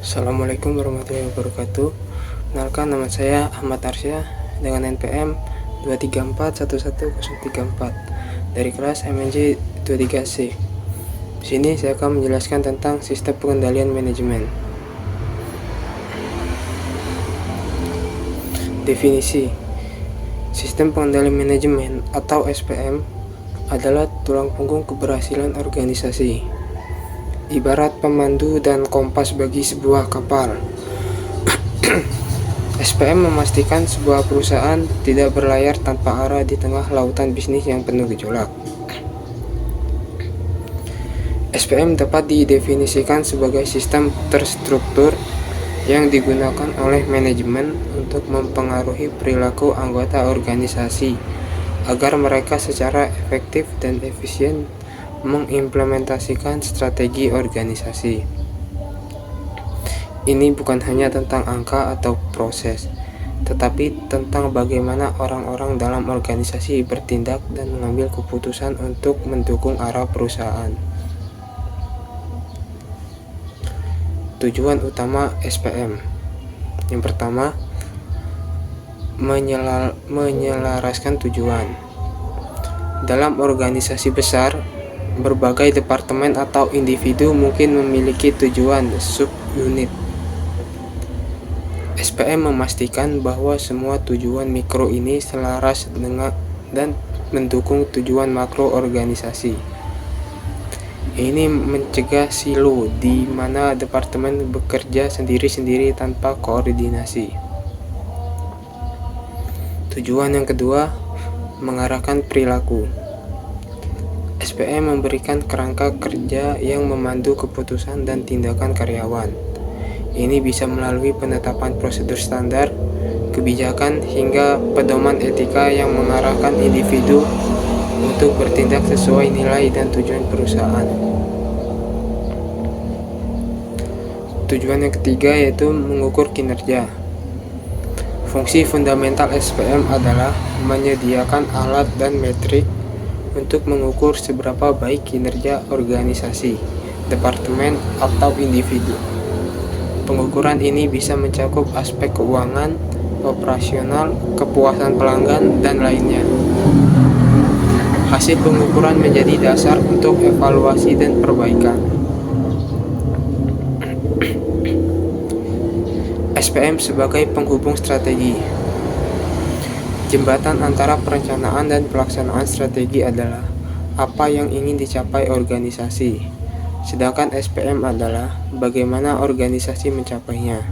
Assalamualaikum warahmatullahi wabarakatuh. Kenalkan, nama saya Ahmad Arsya dengan NPM 234111034 dari kelas MNJ 23C. Di sini saya akan menjelaskan tentang sistem pengendalian manajemen. Definisi: sistem pengendalian manajemen atau SPM adalah tulang punggung keberhasilan organisasi. Ibarat pemandu dan kompas bagi sebuah kapal. SPM memastikan sebuah perusahaan tidak berlayar tanpa arah di tengah lautan bisnis yang penuh gejolak. SPM dapat didefinisikan sebagai sistem terstruktur yang digunakan oleh manajemen untuk mempengaruhi perilaku anggota organisasi agar mereka secara efektif dan efisien mengimplementasikan strategi organisasi. Ini bukan hanya tentang angka atau proses, tetapi tentang bagaimana orang-orang dalam organisasi bertindak dan mengambil keputusan untuk mendukung arah perusahaan. Tujuan utama SPM. Yang pertama, menyelaraskan tujuan. Dalam organisasi besar, berbagai departemen atau individu mungkin memiliki tujuan subunit. SPM memastikan bahwa semua tujuan mikro ini selaras dengan dan mendukung tujuan makro organisasi. Ini mencegah silo di mana departemen bekerja sendiri-sendiri tanpa koordinasi. Tujuan yang kedua, mengarahkan perilaku. SPM memberikan kerangka kerja yang memandu keputusan dan tindakan karyawan. Ini bisa melalui penetapan prosedur standar, kebijakan, hingga pedoman etika yang mengarahkan individu untuk bertindak sesuai nilai dan tujuan perusahaan. Tujuan yang ketiga yaitu mengukur kinerja. Fungsi fundamental SPM adalah menyediakan alat dan metrik untuk mengukur seberapa baik kinerja organisasi, departemen, atau individu. Pengukuran ini bisa mencakup aspek keuangan, operasional, kepuasan pelanggan, dan lainnya. Hasil pengukuran menjadi dasar untuk evaluasi dan perbaikan. SPM sebagai penghubung strategi. Jembatan antara perencanaan dan pelaksanaan strategi adalah apa yang ingin dicapai organisasi, sedangkan SPM adalah bagaimana organisasi mencapainya.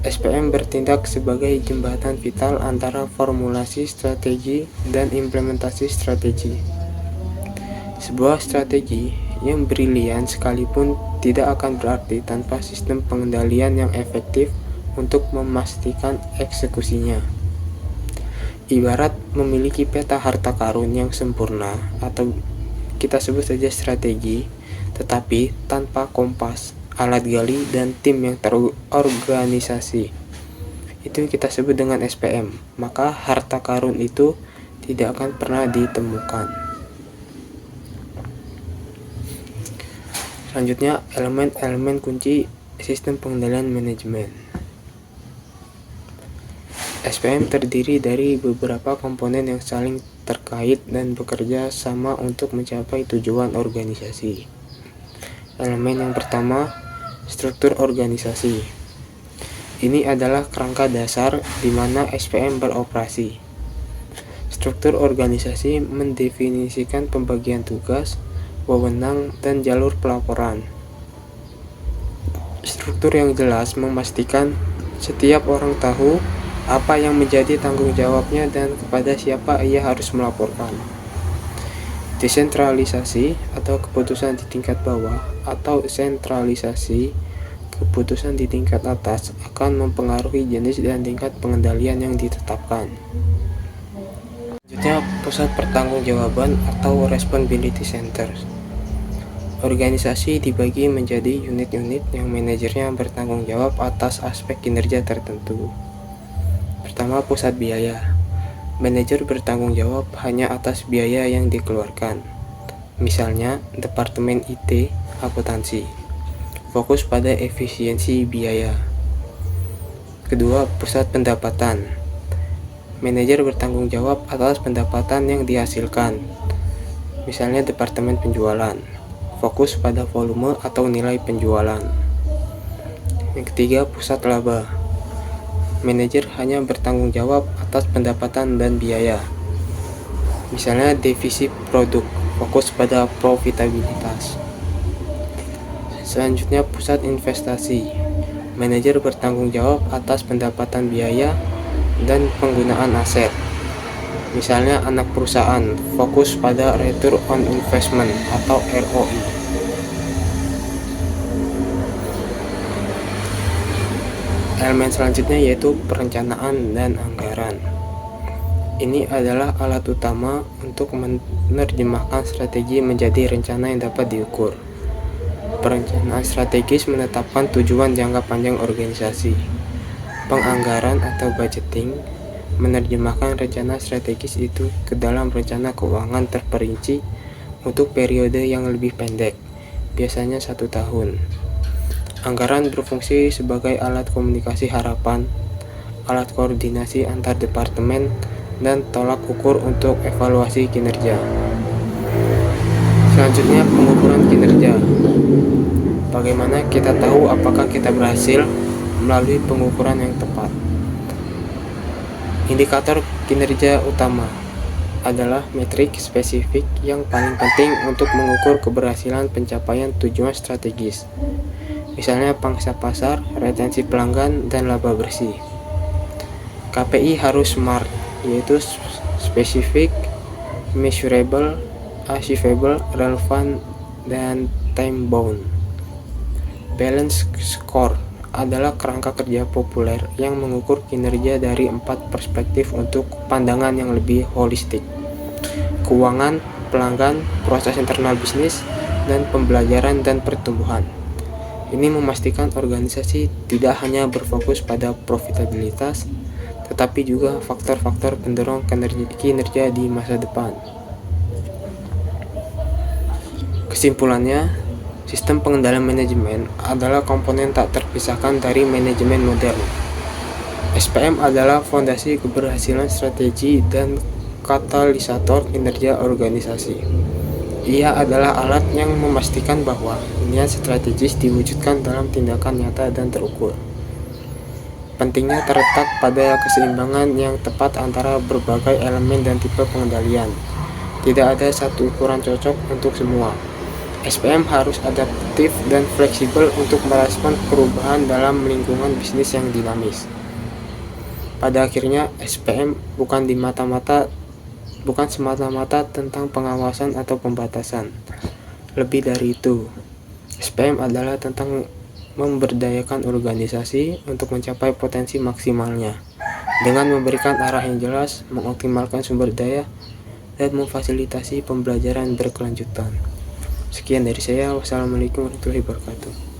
SPM bertindak sebagai jembatan vital antara formulasi strategi dan implementasi strategi. Sebuah strategi yang brilian sekalipun tidak akan berarti tanpa sistem pengendalian yang efektif untuk memastikan eksekusinya. Ibarat memiliki peta harta karun yang sempurna atau kita sebut saja strategi, tetapi tanpa kompas, alat gali, dan tim yang terorganisasi. Itu kita sebut dengan SPM. Maka harta karun itu tidak akan pernah ditemukan. Selanjutnya, elemen-elemen kunci sistem pengendalian manajemen. SPM terdiri dari beberapa komponen yang saling terkait dan bekerja sama untuk mencapai tujuan organisasi. Elemen yang pertama, struktur organisasi. Ini adalah kerangka dasar di mana SPM beroperasi. Struktur organisasi mendefinisikan pembagian tugas, wewenang, dan jalur pelaporan. Struktur yang jelas memastikan setiap orang tahu apa yang menjadi tanggung jawabnya dan kepada siapa ia harus melaporkan. Desentralisasi atau keputusan di tingkat bawah atau sentralisasi keputusan di tingkat atas akan mempengaruhi jenis dan tingkat pengendalian yang ditetapkan. Selanjutnya, pusat pertanggungjawaban atau responsibility centers. Organisasi dibagi menjadi unit-unit yang manajernya bertanggung jawab atas aspek kinerja tertentu. Pertama, pusat biaya. Manajer bertanggung jawab hanya atas biaya yang dikeluarkan. Misalnya, Departemen IT, akuntansi. fokus pada efisiensi biaya. Kedua, pusat pendapatan. Manajer bertanggung jawab atas pendapatan yang dihasilkan, misalnya departemen penjualan, fokus pada volume atau nilai penjualan. Yang ketiga, pusat laba. Manajer hanya bertanggung jawab atas pendapatan dan biaya, misalnya defisit produk, fokus pada profitabilitas. Selanjutnya, pusat investasi. Manajer bertanggung jawab atas pendapatan biaya dan penggunaan aset, misalnya anak perusahaan, fokus pada return on investment atau ROI. Elemen selanjutnya yaitu perencanaan dan anggaran. Ini adalah alat utama untuk menerjemahkan strategi menjadi rencana yang dapat diukur. Perencanaan strategis menetapkan tujuan jangka panjang organisasi. Penganggaran atau budgeting menerjemahkan rencana strategis itu ke dalam rencana keuangan terperinci untuk periode yang lebih pendek, biasanya 1 tahun. Anggaran berfungsi sebagai alat komunikasi harapan, alat koordinasi antar departemen, dan tolak ukur untuk evaluasi kinerja. Selanjutnya, pengukuran kinerja. Bagaimana kita tahu apakah kita berhasil? Melalui pengukuran yang tepat. Indikator kinerja utama adalah metrik spesifik yang paling penting untuk mengukur keberhasilan pencapaian tujuan strategis, misalnya pangsa pasar, retensi pelanggan, dan laba bersih. KPI harus SMART, yaitu specific, measurable, achievable, relevant, dan time bound. Balance score adalah kerangka kerja populer yang mengukur kinerja dari 4 perspektif untuk pandangan yang lebih holistik: keuangan, pelanggan, proses internal bisnis, dan pembelajaran dan pertumbuhan. Ini memastikan organisasi tidak hanya berfokus pada profitabilitas, tetapi juga faktor-faktor pendorong kinerja di masa depan. Kesimpulannya, sistem pengendalian manajemen adalah komponen tak terpisahkan dari manajemen modern. SPM adalah fondasi keberhasilan strategi dan katalisator kinerja organisasi. Ia adalah alat yang memastikan bahwa niat strategis diwujudkan dalam tindakan nyata dan terukur. Pentingnya terletak pada keseimbangan yang tepat antara berbagai elemen dan tipe pengendalian. Tidak ada satu ukuran cocok untuk semua. SPM harus adaptif dan fleksibel untuk merespon perubahan dalam lingkungan bisnis yang dinamis. Pada akhirnya, SPM bukan semata-mata tentang pengawasan atau pembatasan. Lebih dari itu, SPM adalah tentang memberdayakan organisasi untuk mencapai potensi maksimalnya, dengan memberikan arah yang jelas, mengoptimalkan sumber daya, dan memfasilitasi pembelajaran berkelanjutan. Sekian dari saya. Wassalamualaikum warahmatullahi wabarakatuh.